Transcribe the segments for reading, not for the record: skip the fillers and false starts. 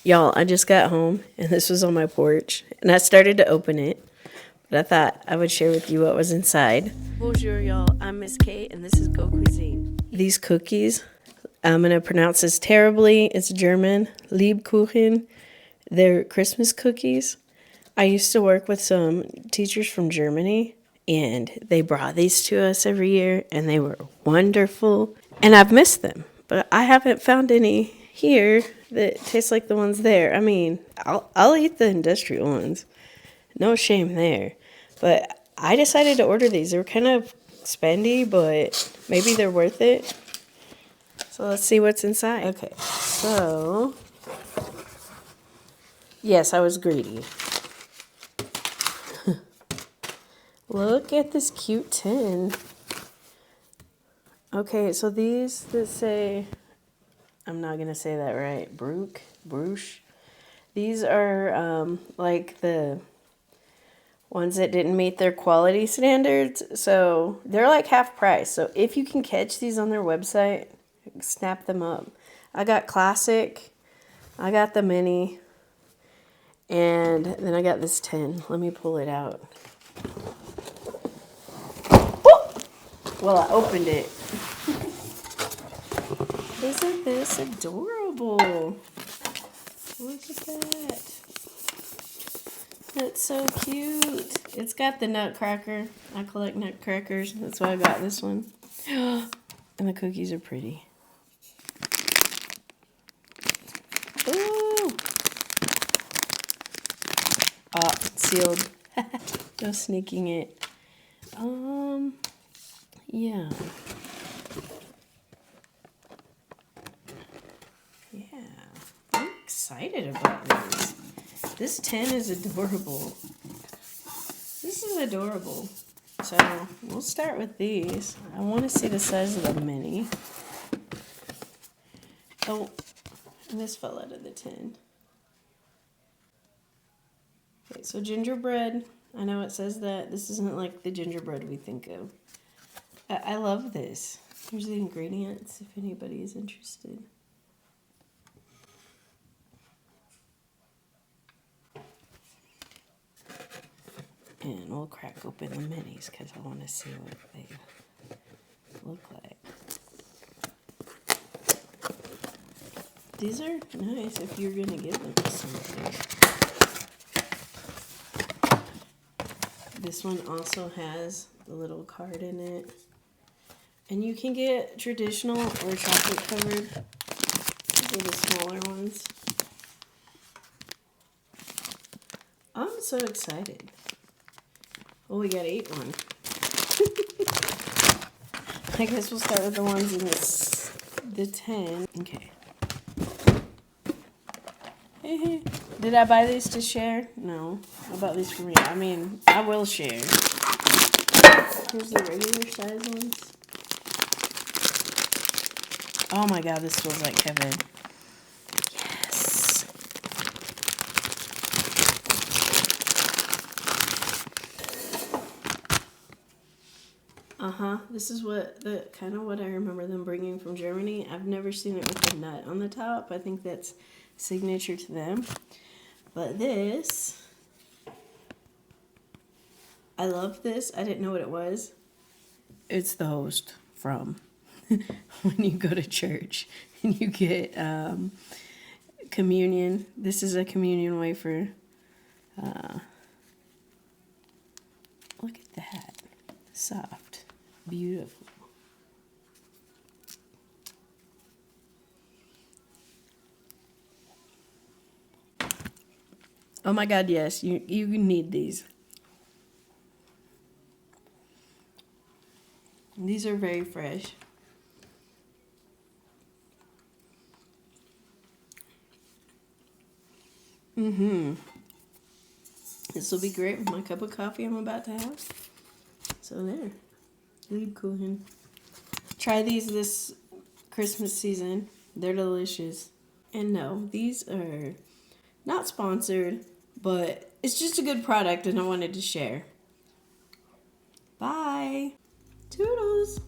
Y'all, I just got home and this was on my porch and I started to open it, but I thought I would share with you what was inside. Bonjour, y'all. I'm Miss Kate and this is Go Cuisine. These cookies, I'm going to pronounce this terribly. It's German. Lebkuchen. They're Christmas cookies. I used to work with some teachers from Germany and they brought these to us every year and they were wonderful. And I've missed them, but I haven't found any here that taste like the ones there. I mean, I'll eat the industrial ones. No shame there. But I decided to order these. They were kind of spendy, but maybe they're worth it. So let's see what's inside. Okay, so yes, I was greedy. Look at this cute tin. Okay, so these that say, I'm not going to say that right, Bruche. These are like the ones that didn't meet their quality standards. So they're like half price. So if you can catch these on their website, snap them up. I got classic, I got the mini, and then I got this tin. Let me pull it out. Well, I opened it. Isn't this adorable? Look at that. That's so cute. It's got the nutcracker. I collect nutcrackers. That's why I got this one. And the cookies are pretty. Ooh. Oh, sealed. No sneaking it. Yeah. I'm excited about this. This tin is adorable. This is adorable. So we'll start with these. I want to see the size of the mini. Oh, this fell out of the tin. Okay, so gingerbread. I know it says that. This isn't like the gingerbread we think of. I love this. Here's the ingredients if anybody is interested. And we'll crack open the minis because I want to see what they look like. These are nice if you're going to give them to somebody. This one also has the little card in it. And you can get traditional or chocolate covered. These are the smaller ones. I'm so excited. Oh, we got 8 one. I guess we'll start with the ones in the 10. Okay. Hey. Did I buy these to share? No. I bought these for me. I mean, I will share. Here's the regular size ones. Oh my god, this smells like heaven. Yes. This is kind of what I remember them bringing from Germany. I've never seen it with a nut on the top. I think that's signature to them. But this, I love this. I didn't know what it was. It's the host from when you go to church and you get communion. This is a communion wafer. Look at that. Soft. Beautiful. Oh my god, yes. You need these. These are very fresh. This will be great with my cup of coffee I'm about to have. So there. Lebkuchen. Try these this Christmas season. They're delicious. And no, these are not sponsored, but it's just a good product and I wanted to share. Bye. Toodles.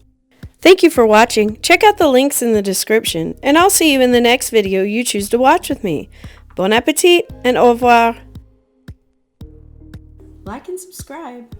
Thank you for watching. Check out the links in the description, and I'll see you in the next video you choose to watch with me. Bon appetit and au revoir. Like and subscribe.